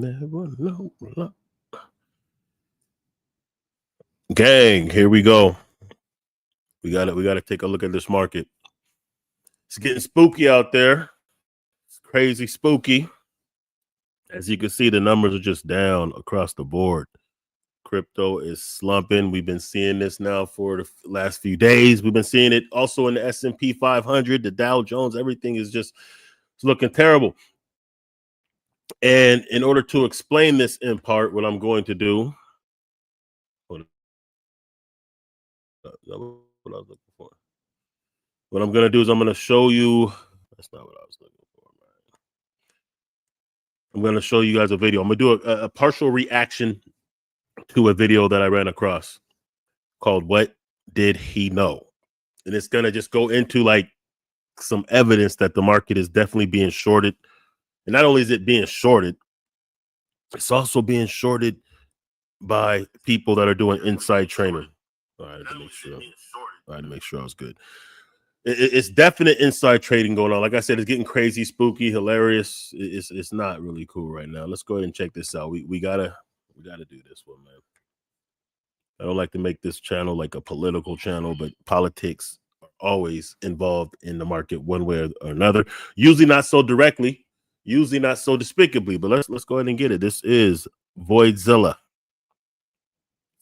never know. Gang, here we go. We gotta take a look at this market. It's getting spooky out there. It's crazy spooky. As you can see, the numbers are just down across the board. Crypto is slumping. We've been seeing this now for the last few days. We've been seeing it also in the S&P 500, the Dow Jones. Everything is just looking terrible. And in order to explain this in part, what I'm going to do, what I was looking for. What I'm going to do is I'm going to show you. That's not what I was looking for. Man. I'm going to show you guys a video. I'm going to do a partial reaction to a video that I ran across called "What Did He Know?" And it's going to just go into like some evidence that the market is definitely being shorted. And not only is it being shorted, it's also being shorted by people that are doing inside trading. All right, to make sure I was good. It's definite inside trading going on. Like I said, it's getting crazy, spooky, hilarious. It's not really cool right now. Let's go ahead and check this out. We gotta do this one, man. I don't like to make this channel like a political channel, but politics are always involved in the market one way or another. Usually not so directly, usually not so despicably. But let's go ahead and get it. This is Voidzilla.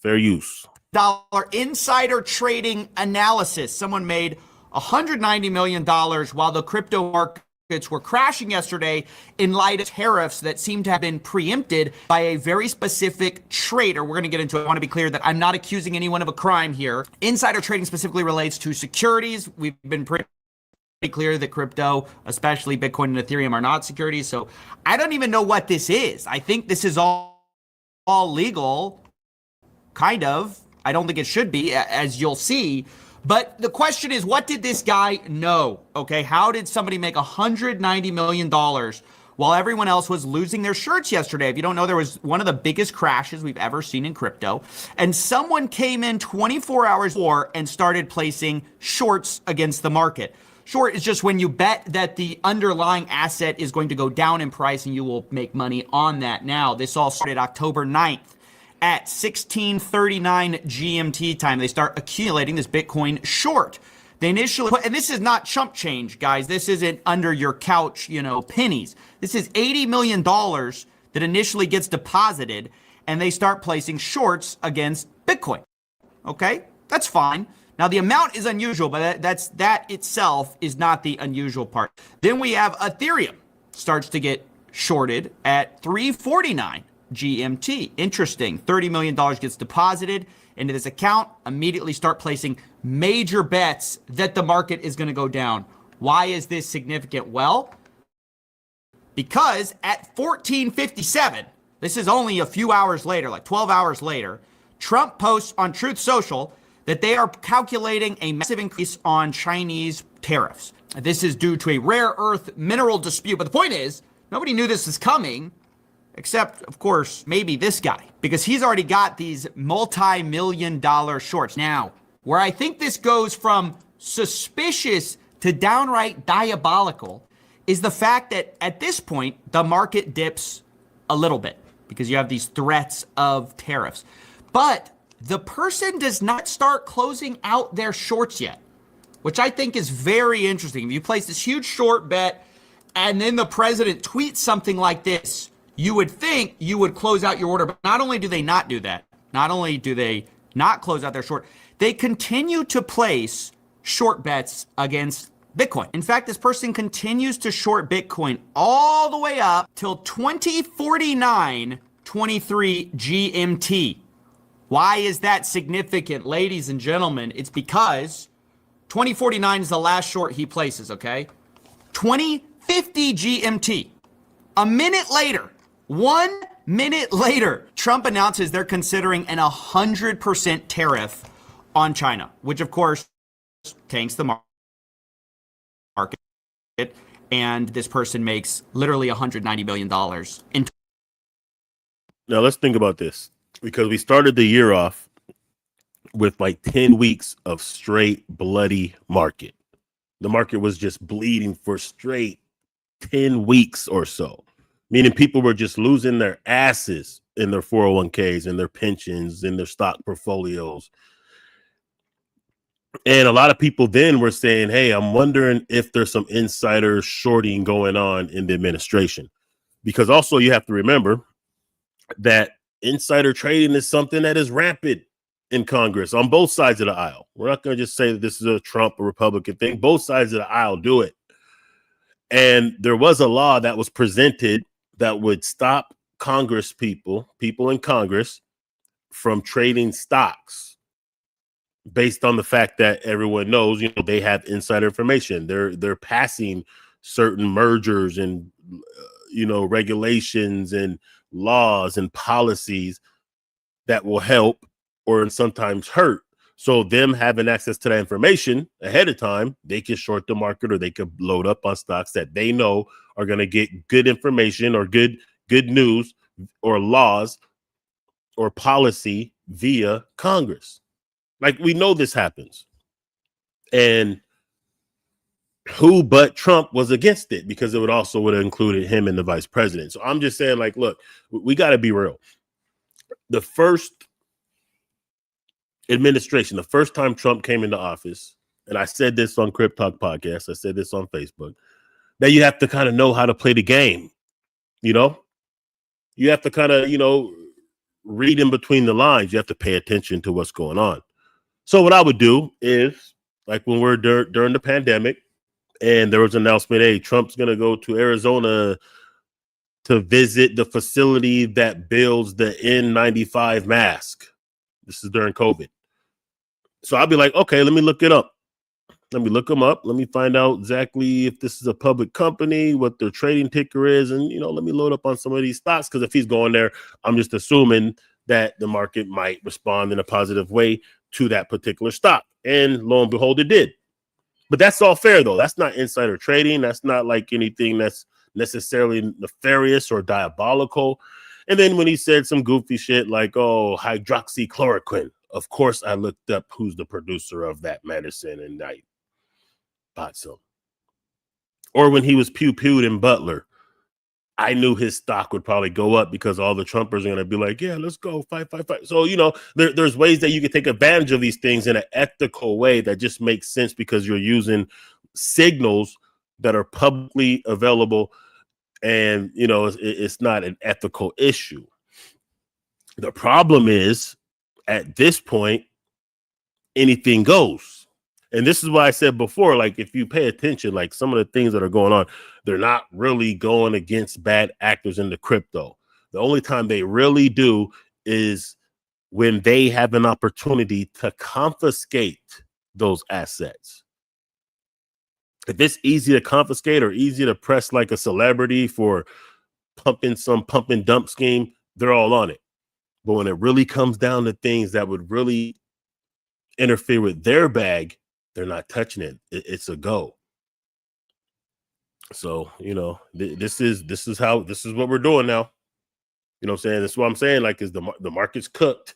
Fair use. Dollar insider trading analysis. Someone made $190 million while the crypto markets were crashing yesterday in light of tariffs that seem to have been preempted by a very specific trader. We're going to get into it. I want to be clear that I'm not accusing anyone of a crime here. Insider trading specifically relates to securities. We've been pretty clear that crypto, especially Bitcoin and Ethereum, are not securities. So I don't even know what this is. I think this is all legal, kind of. I don't think it should be, as you'll see. But the question is, what did this guy know? Okay, how did somebody make $190 million while everyone else was losing their shirts yesterday? If you don't know, there was one of the biggest crashes we've ever seen in crypto. And someone came in 24 hours before and started placing shorts against the market. Short is just when you bet that the underlying asset is going to go down in price and you will make money on that. Now, this all started October 9th. At 1639 GMT time, they start accumulating this Bitcoin short. They initially put, and this is not chump change, guys. This isn't under your couch, pennies. This is $80 million that initially gets deposited, and they start placing shorts against Bitcoin. Okay, that's fine. Now the amount is unusual, but that itself is not the unusual part. Then we have Ethereum starts to get shorted at 349. GMT. Interesting. $30 million gets deposited into this account. Immediately start placing major bets that the market is going to go down. Why is this significant? Well, because at 14:57, this is only a few hours later, like 12 hours later, Trump posts on Truth Social that they are calculating a massive increase on Chinese tariffs. This is due to a rare earth mineral dispute. But the point is, nobody knew this was coming. Except, of course, maybe this guy, because he's already got these multi-million-dollar shorts. Now, where I think this goes from suspicious to downright diabolical is the fact that at this point, the market dips a little bit because you have these threats of tariffs. But the person does not start closing out their shorts yet, which I think is very interesting. If you place this huge short bet and then the president tweets something like this, you would think you would close out your order, but not only do they not do that, not only do they not close out their short, they continue to place short bets against Bitcoin. In fact, this person continues to short Bitcoin all the way up till 2049, 23 GMT. Why is that significant, ladies and gentlemen? It's because 2049 is the last short he places, okay? 2050 GMT. A minute later, 1 minute later, Trump announces they're considering an 100% tariff on China, which of course tanks the market. And this person makes literally $190 million. Now let's think about this, because we started the year off with like 10 weeks of straight bloody market. The market was just bleeding for straight 10 weeks or so. meaning people were just losing their asses in their 401ks and their pensions and their stock portfolios. And a lot of people then were saying, hey, I'm wondering if there's some insider shorting going on in the administration. Because also you have to remember that insider trading is something that is rampant in Congress on both sides of the aisle. We're not going to just say that this is a Trump or Republican thing. Both sides of the aisle do it. And there was a law that was presented that would stop Congress people in Congress from trading stocks based on the fact that everyone knows, they have insider information. They're passing certain mergers and, regulations and laws and policies that will help or sometimes hurt. So them having access to that information ahead of time, they can short the market or they could load up on stocks that they know are going to get good information or good news or laws or policy via Congress. Like, we know this happens. And who but Trump was against it, because it would have included him and the vice president. So I'm just saying, like, look, we got to be real. The first administration, the first time Trump came into office, and I said this on Crip Talk podcast, I said this on Facebook, that you have to kind of know how to play the game. You have to kind of, read in between the lines. You have to pay attention to what's going on. So what I would do is, like, when we're during the pandemic and there was an announcement, hey, Trump's going to go to Arizona to visit the facility that builds the N95 mask. This is during COVID. So I'll be like, okay, let me look it up. Let me look them up. Let me find out exactly if this is a public company, what their trading ticker is. And, let me load up on some of these stocks, because if he's going there, I'm just assuming that the market might respond in a positive way to that particular stock. And lo and behold, it did. But that's all fair, though. That's not insider trading. That's not like anything that's necessarily nefarious or diabolical. And then when he said some goofy shit like, oh, hydroxychloroquine, of course, I looked up who's the producer of that medicine and I bought some. Or when he was pew-pewed in Butler, I knew his stock would probably go up because all the Trumpers are going to be like, yeah, let's go, fight. So, there's ways that you can take advantage of these things in an ethical way that just makes sense, because you're using signals that are publicly available, and, it's not an ethical issue. The problem is, at this point, anything goes. And this is why I said before, like, if you pay attention, like, some of the things that are going on, they're not really going against bad actors in the crypto. The only time they really do is when they have an opportunity to confiscate those assets. If it's easy to confiscate or easy to press like a celebrity for pumping some pump and dump scheme, they're all on it. But when it really comes down to things that would really interfere with their bag, they're not touching it. It's a go. So, this is what we're doing now. You know what I'm saying? That's what I'm saying. Like, is the market's cooked.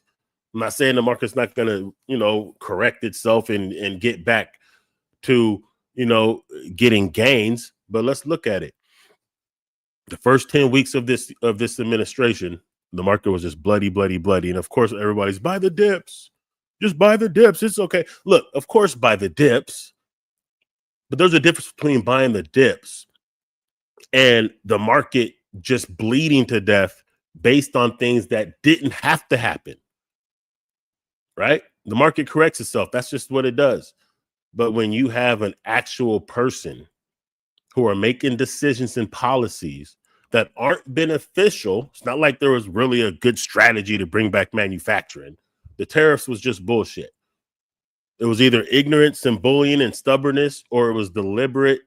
I'm not saying the market's not going to, correct itself and get back to, getting gains. But let's look at it. The first 10 weeks of this administration, the market was just bloody. And of course, everybody's buy the dips. Just buy the dips. It's okay. Look, of course, buy the dips. But there's a difference between buying the dips and the market just bleeding to death based on things that didn't have to happen. Right? The market corrects itself. That's just what it does. But when you have an actual person who are making decisions and policies that aren't beneficial, it's not like there was really a good strategy to bring back manufacturing. The tariffs was just bullshit. It was either ignorance and bullying and stubbornness, or it was deliberate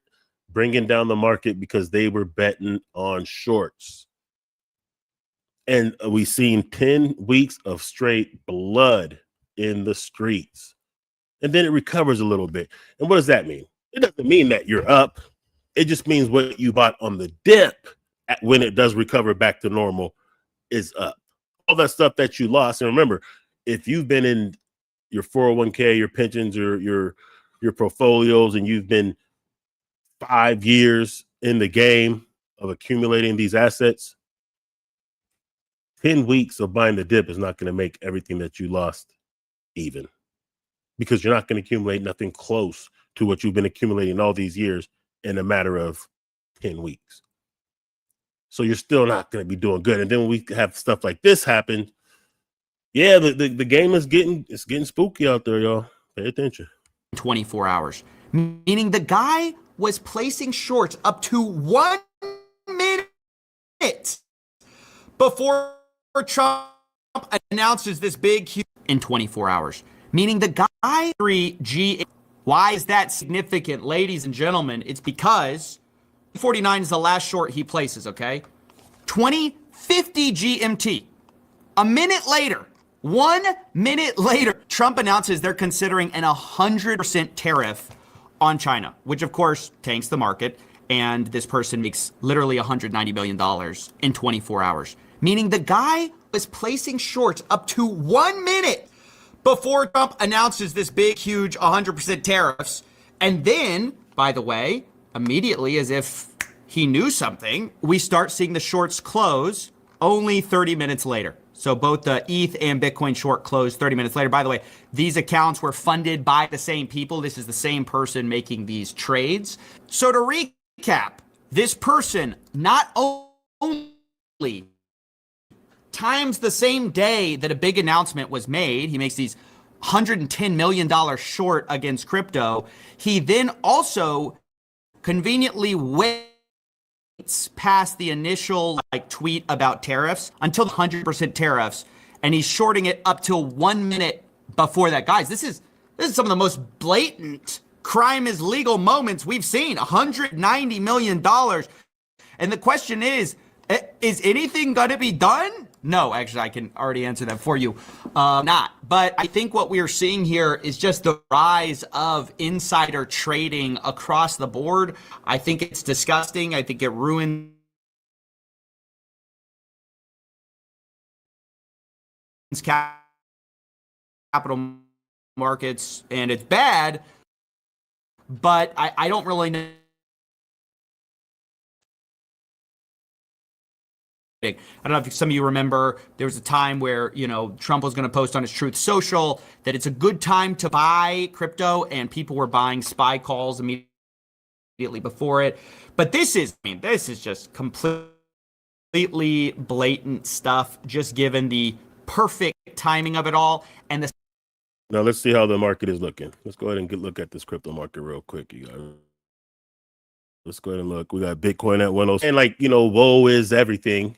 bringing down the market because they were betting on shorts. And we've seen 10 weeks of straight blood in the streets. And then it recovers a little bit. And what does that mean? It doesn't mean that you're up. It just means what you bought on the dip when it does recover back to normal is up. All that stuff that you lost. And remember, if you've been in your 401k, your pensions, or your portfolios, and you've been 5 years in the game, of accumulating these assets, 10 weeks of buying the dip is not going to make everything that you lost even, because you're not going to accumulate nothing close to what you've been accumulating all these years in a matter of 10 weeks. So you're still not going to be doing good. And then when we have stuff like this happen, yeah, the game is getting spooky out there, y'all. Pay attention. 24 hours, meaning the guy was placing shorts up to 1 minute before Trump announces this big huge in 24 hours, meaning the guy 3G. Why is that significant, ladies and gentlemen? It's because 49 is the last short he places, okay? 2050 GMT. A minute later, 1 minute later, Trump announces they're considering an 100% tariff on China, which of course tanks the market. And this person makes literally $190 million in 24 hours, meaning the guy was placing shorts up to 1 minute before Trump announces this big, huge 100% tariffs. And then, by the way, immediately, as if he knew something, we start seeing the shorts close only 30 minutes later. So both the ETH and Bitcoin short closed 30 minutes later. By the way, these accounts were funded by the same people. This is the same person making these trades. So to recap, this person not only times the same day that a big announcement was made, he makes these $110 million short against crypto. He then also conveniently waits past the initial tweet about tariffs until 100% tariffs, and he's shorting it up till 1 minute before that. Guys, this is some of the most blatant crime is legal moments we've seen. $190 million. And the question is anything going to be done? No, actually, I can already answer that for you. Not. But I think what we are seeing here is just the rise of insider trading across the board. I think it's disgusting. I think it ruins capital markets, and it's bad. But I don't really know. I don't know if some of you remember, there was a time where, Trump was going to post on his Truth Social that it's a good time to buy crypto, and people were buying SPY calls immediately before it. But this is just completely blatant stuff, just given the perfect timing of it all. And now let's see how the market is looking. Let's go ahead and look at this crypto market real quick, you guys. Let's go ahead and look. We got Bitcoin at 106. And woe is everything.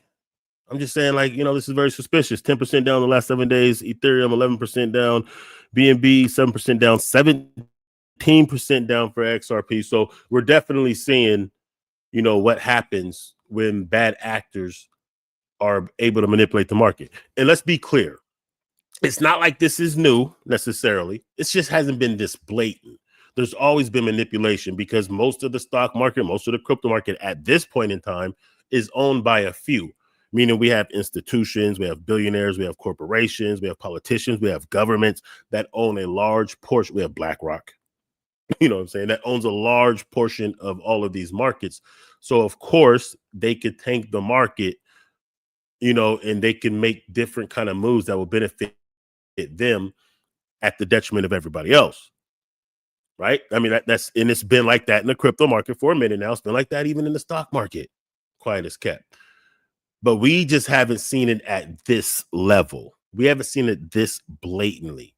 I'm just saying, this is very suspicious. 10% down the last 7 days. Ethereum, 11% down. BNB, 7% down. 17% down for XRP. So we're definitely seeing, what happens when bad actors are able to manipulate the market. And let's be clear. It's not like this is new necessarily. It just hasn't been this blatant. There's always been manipulation because most of the stock market, most of the crypto market at this point in time is owned by a few. Meaning we have institutions, we have billionaires, we have corporations, we have politicians, we have governments that own a large portion. We have BlackRock, what I'm saying, that owns a large portion of all of these markets. So, of course, they could tank the market, and they can make different kind of moves that will benefit them at the detriment of everybody else. Right? I mean, and it's been like that in the crypto market for a minute now. It's been like that even in the stock market. Quiet as kept. But we just haven't seen it at this level. We haven't seen it this blatantly.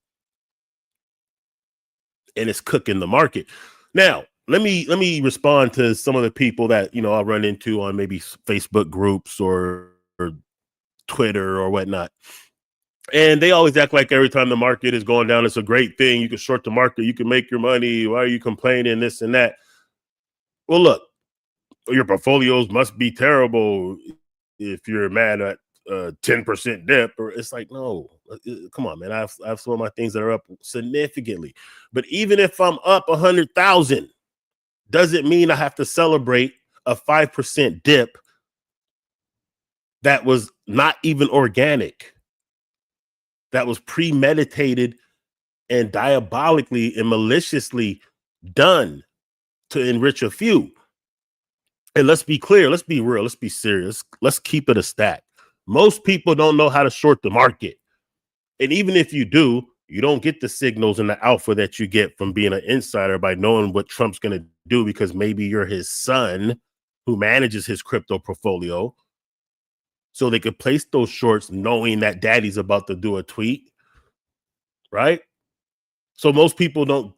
And it's cooking the market. Now, let me respond to some of the people that, I run into on maybe Facebook groups or Twitter or whatnot. And they always act like every time the market is going down, it's a great thing. You can short the market. You can make your money. Why are you complaining? This and that. Well, look, your portfolios must be terrible if you're mad at 10% dip. Or it's like, no, come on, man. I have some of my things that are up significantly. But even if I'm up 100,000, doesn't mean I have to celebrate a 5% dip that was not even organic. That was premeditated and diabolically and maliciously done to enrich a few. And let's be clear, let's be real, let's be serious. Let's keep it a stack. Most people don't know how to short the market. And even if you do, you don't get the signals and the alpha that you get from being an insider by knowing what Trump's going to do, because maybe you're his son who manages his crypto portfolio. So they could place those shorts knowing that daddy's about to do a tweet, right? So most people don't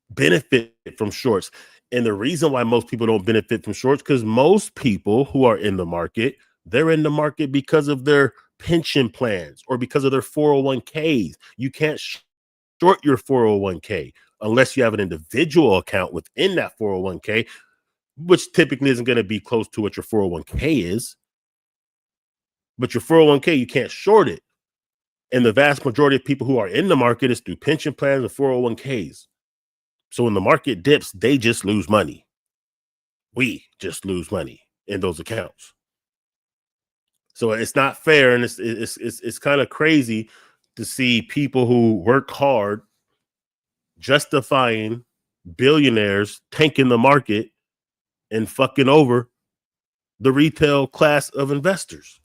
benefit from shorts. And the reason why most people don't benefit from shorts, because most people who are in the market, they're in the market because of their pension plans or because of their 401ks. You can't short your 401k unless you have an individual account within that 401k, which typically isn't going to be close to what your 401k is. But your 401k, you can't short it. And the vast majority of people who are in the market is through pension plans and 401ks. So when the market dips, they just lose money. We just lose money in those accounts. So it's not fair, and it's kind of crazy to see people who work hard justifying billionaires tanking the market and fucking over the retail class of investors.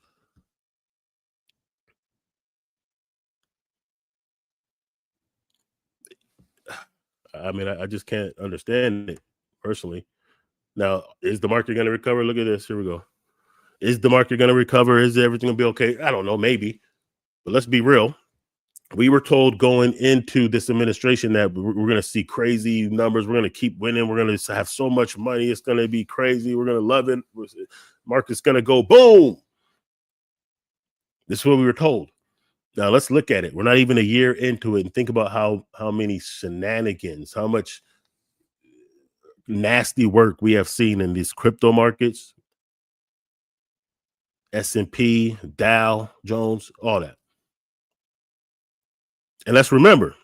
I mean, I just can't understand it personally. Now, is the market going to recover? Look at this. Here we go. Is the market going to recover? Is everything going to be okay? I don't know, maybe. But let's be real. We were told going into this administration that we're going to see crazy numbers. We're going to keep winning. We're going to have so much money. It's going to be crazy. We're going to love it. Market's going to go boom. This is what we were told. Now let's look at it. We're not even a year into it, and think about how many shenanigans, how much nasty work we have seen in these crypto markets, S&P, Dow Jones, all that. And let's remember,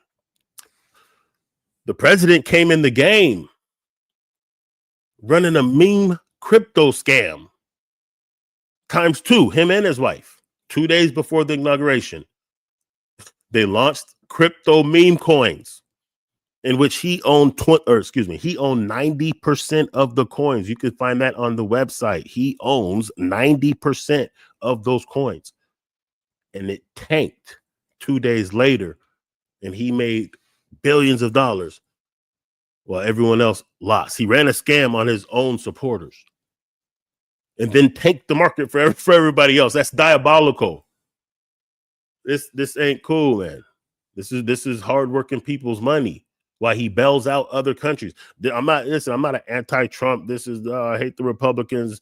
the president came in the game running a meme crypto scam times two, him and his wife, 2 days before the inauguration. They launched crypto meme coins in which he owned 90% of the coins. You can find that on the website. He owns 90% of those coins. And it tanked 2 days later, and he made billions of dollars while everyone else lost. He ran a scam on his own supporters and then tanked the market for everybody else. That's diabolical. This ain't cool, man. This is hardworking people's money while he bails out other countries. I'm not an anti-Trump. This is I hate the Republicans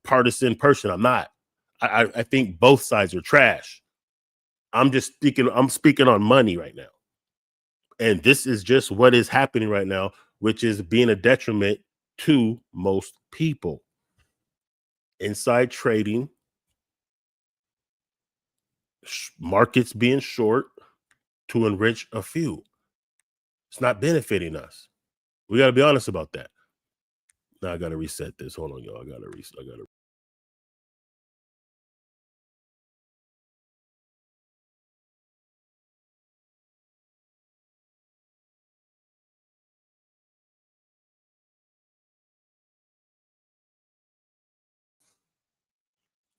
partisan person. I'm not. I think both sides are trash. I'm speaking on money right now. And this is just what is happening right now, which is being a detriment to most people. Inside trading, markets being short to enrich a few. It's not benefiting us. We got to be honest about that. Now I got to reset this. Hold on, y'all. I got to reset.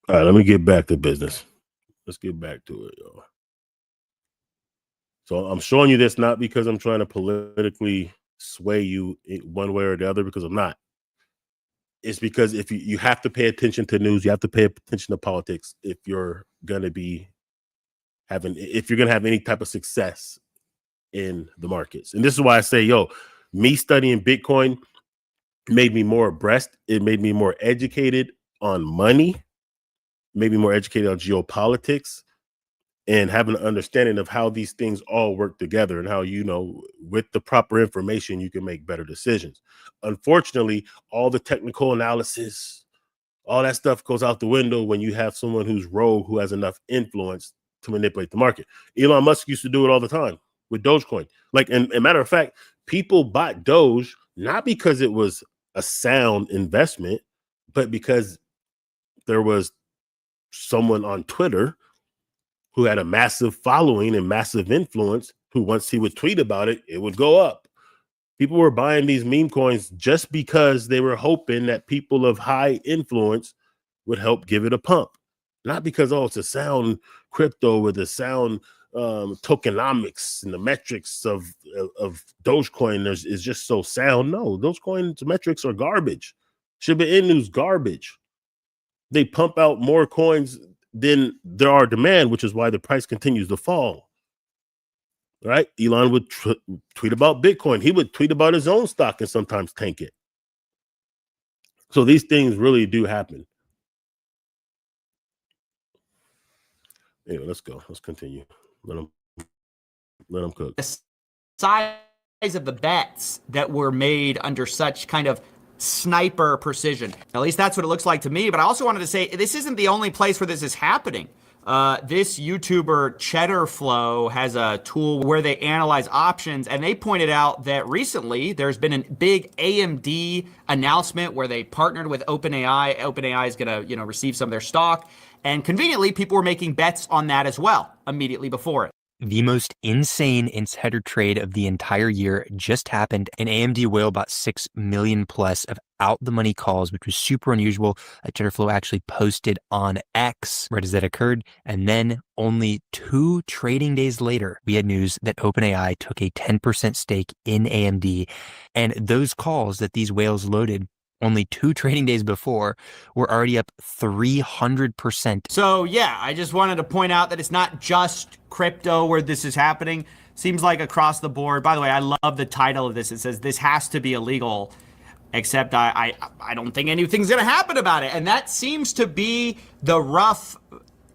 All right, let me get back to business. Let's get back to it, y'all. So I'm showing you this not because I'm trying to politically sway you one way or the other, because I'm not. It's because if you have to pay attention to news, you have to pay attention to politics if you're gonna have any type of success in the markets. And this is why I say, me studying Bitcoin made me more abreast. It made me more educated on money, made me more educated on geopolitics, and have an understanding of how these things all work together and how, with the proper information, you can make better decisions. Unfortunately, all the technical analysis, all that stuff goes out the window when you have someone who's rogue, who has enough influence to manipulate the market. Elon Musk used to do it all the time with Dogecoin. Like, and matter of fact, people bought Doge not because it was a sound investment, but because there was someone on Twitter who had a massive following and massive influence, who once he would tweet about it, it would go up. People were buying these meme coins just because they were hoping that people of high influence would help give it a pump. Not because, oh, it's a sound crypto with a sound tokenomics and the metrics of Dogecoin is just so sound. No, Dogecoin's metrics are garbage. Shiba Inu's garbage. They pump out more coins than there are demand, which is why the price continues to fall. Right? Elon would tweet about Bitcoin. He would tweet about his own stock and sometimes tank it. So these things really do happen. Anyway, let's go. Let's continue. Let them cook. The size of the bets that were made under such kind of sniper precision. At least that's what it looks like to me. But I also wanted to say this isn't the only place where this is happening. This YouTuber Cheddar Flow has a tool where they analyze options, and they pointed out that recently there's been a big AMD announcement where they partnered with OpenAI. OpenAI is going to, receive some of their stock, and conveniently, people were making bets on that as well immediately before it. The most insane insider trade of the entire year just happened. An AMD whale bought 6 million plus of out the money calls, which was super unusual. Cheddar Flow actually posted on X right as that occurred. And then only 2 trading days later, we had news that OpenAI took a 10% stake in AMD. And those calls that these whales loaded only 2 trading days before were already up 300%. So yeah, I just wanted to point out that it's not just crypto where this is happening. Seems like across the board. By the way, I love the title of this. It says this has to be illegal, except I don't think anything's going to happen about it. And that seems to be the rough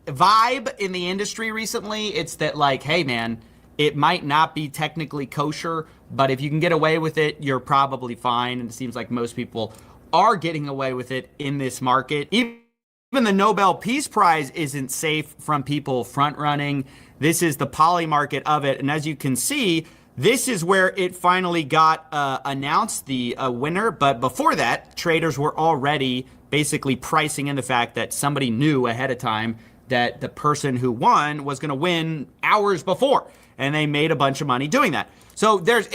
vibe in the industry recently. It's that like, hey man, it might not be technically kosher, but if you can get away with it, you're probably fine. And it seems like most people are getting away with it in this market. Even the Nobel Peace Prize isn't safe from people front running. This is the poly market of it. And as you can see, this is where it finally got announced, the winner. But before that, traders were already basically pricing in the fact that somebody knew ahead of time that the person who won was going to win hours before. And they made a bunch of money doing that. So there's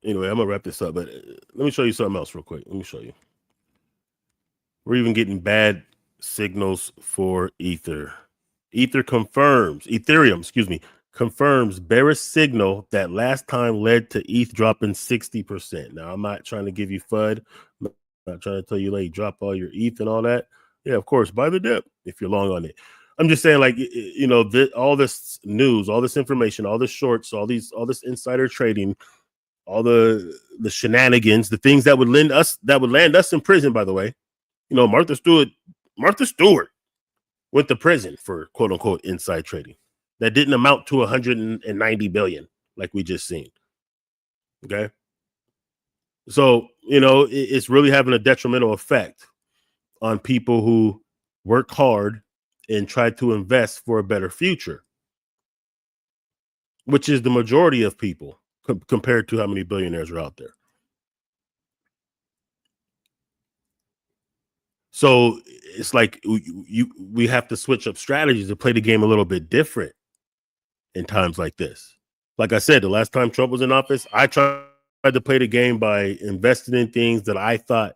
Anyway, I'm gonna wrap this up, but let me show you something else real quick. Let me show you. We're even getting bad signals for Ethereum, confirms bearish signal that last time led to ETH dropping 60%. Now, I'm not trying to give you FUD. I'm not trying to tell you, like, drop all your ETH and all that. Yeah, of course, buy the dip if you're long on it. I'm just saying, like, all this news, all this information, all this shorts, all this insider trading, all the shenanigans, the things that would land us in prison, by the way. Martha Stewart went to prison for quote unquote inside trading. That didn't amount to 190 billion, like we just seen. Okay. So, it's really having a detrimental effect on people who work hard and try to invest for a better future, which is the majority of people compared to how many billionaires are out there. So it's like we have to switch up strategies to play the game a little bit different in times like this. Like I said, the last time Trump was in office, I tried to play the game by investing in things that I thought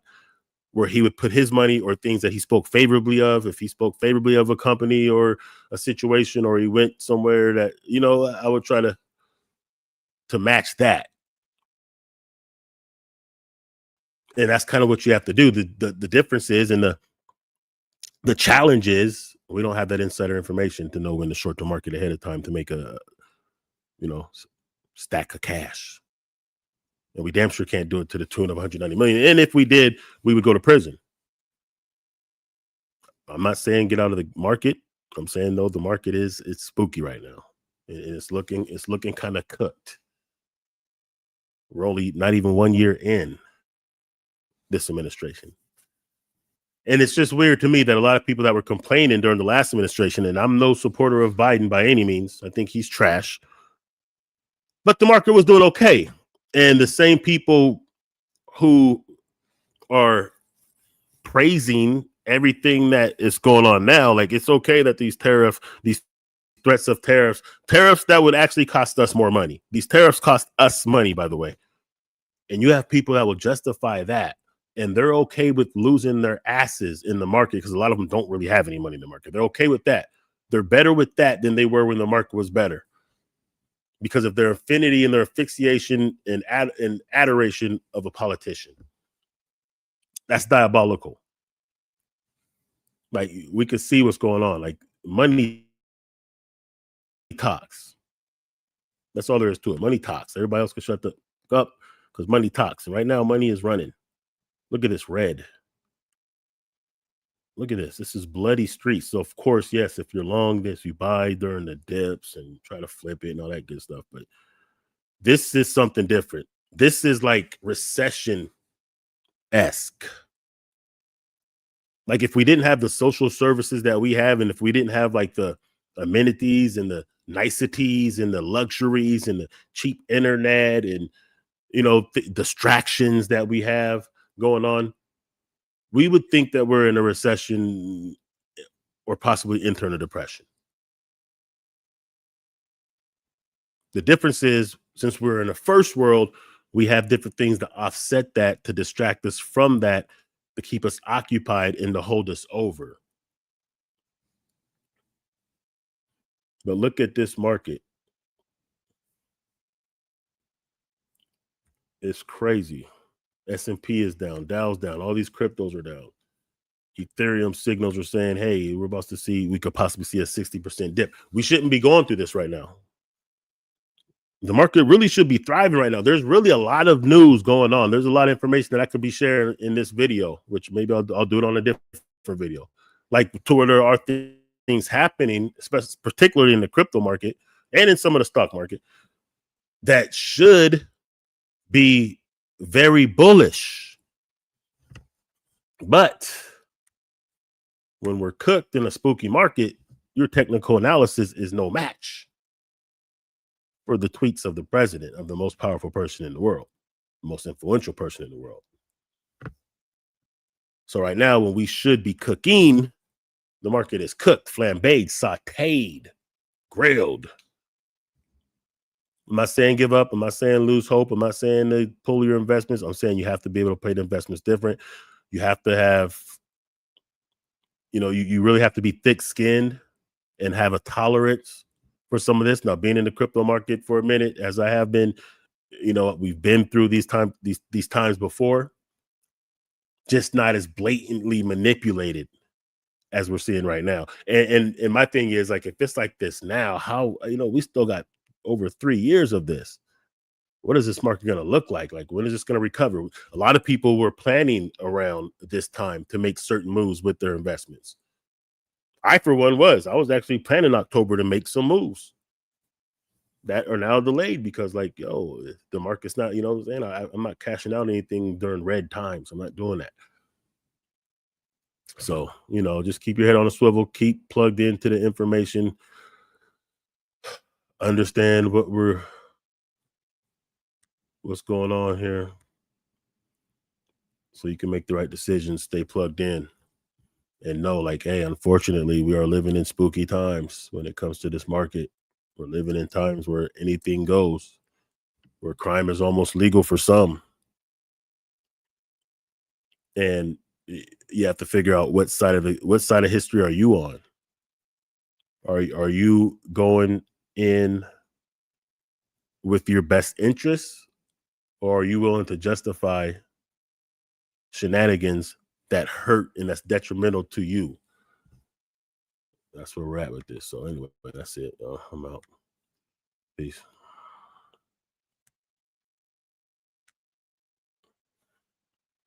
where he would put his money or things that he spoke favorably of. If he spoke favorably of a company or a situation, or he went somewhere that, I would try to match that. And that's kind of what you have to do. The difference is, and the challenge is, we don't have that insider information to know when the short-term market ahead of time to make a, stack of cash. And we damn sure can't do it to the tune of 190 million. And if we did, we would go to prison. I'm not saying get out of the market. I'm saying, though, the market it's spooky right now. It's looking kind of cooked. We're only not even 1 year in this administration. And it's just weird to me that a lot of people that were complaining during the last administration, and I'm no supporter of Biden by any means. I think he's trash. But the market was doing okay. And the same people who are praising everything that is going on now, like, it's okay that these threats of tariffs that would actually cost us more money. These tariffs cost us money, by the way. And you have people that will justify that, and they're okay with losing their asses in the market because a lot of them don't really have any money in the market. They're okay with that. They're better with that than they were when the market was better, because of their affinity and their asphyxiation and adoration of a politician. That's diabolical. Like, we could see what's going on. Like, money talks. That's all there is to it. Money talks. Everybody else can shut the up because money talks. And right now, money is running. Look at this red. Look at this. This is bloody streets. So, of course, yes, if you're long this, you buy during the dips and try to flip it and all that good stuff. But this is something different. This is like recession-esque. Like, if we didn't have the social services that we have, and if we didn't have like the amenities and the niceties and the luxuries and the cheap internet and, you know, distractions that we have going on, we would think that we're in a recession or possibly enter a depression. The difference is, since we're in a first world, we have different things to offset that, to distract us from that, to keep us occupied and to hold us over. But look at this market. It's crazy. S&P is down, Dow's down, all these cryptos are down. Ethereum signals are saying, hey, we could possibly see a 60% dip. We shouldn't be going through this right now. The market really should be thriving right now. There's really a lot of news going on. There's a lot of information that I could be sharing in this video, which maybe I'll do it on a different video. Like, to where there are things happening, especially particularly in the crypto market and in some of the stock market, that should be very bullish. But when we're cooked in a spooky market, your technical analysis is no match for the tweets of the president, of the most powerful person in the world, the most influential person in the world. So right now, when we should be cooking, the market is cooked, flambéed, sautéed, grilled. I'm not saying give up. I'm not saying lose hope. I'm not saying to pull your investments. I'm saying you have to be able to play the investments different. You have to have, you really have to be thick-skinned and have a tolerance for some of this. Now, being in the crypto market for a minute, as I have been, we've been through these times before, just not as blatantly manipulated as we're seeing right now. And my thing is, like, if it's like this now, how, we still got over 3 years of this. What is this market going to look like? Like, when is this going to recover? A lot of people were planning around this time to make certain moves with their investments. I, for one, I was actually planning October to make some moves that are now delayed because, like, the market's not, I'm not cashing out anything during red times. I'm not doing that. So, just keep your head on a swivel, keep plugged into the information, understand what's going on here so you can make the right decisions, stay plugged in, and know, like, hey, unfortunately, we are living in spooky times when it comes to this market. We're living in times where anything goes, where crime is almost legal for some. And you have to figure out what side of history are you on? Are you going in with your best interests, or are you willing to justify shenanigans that hurt and that's detrimental to you? That's where we're at with this. So anyway, that's it. I'm out. Peace.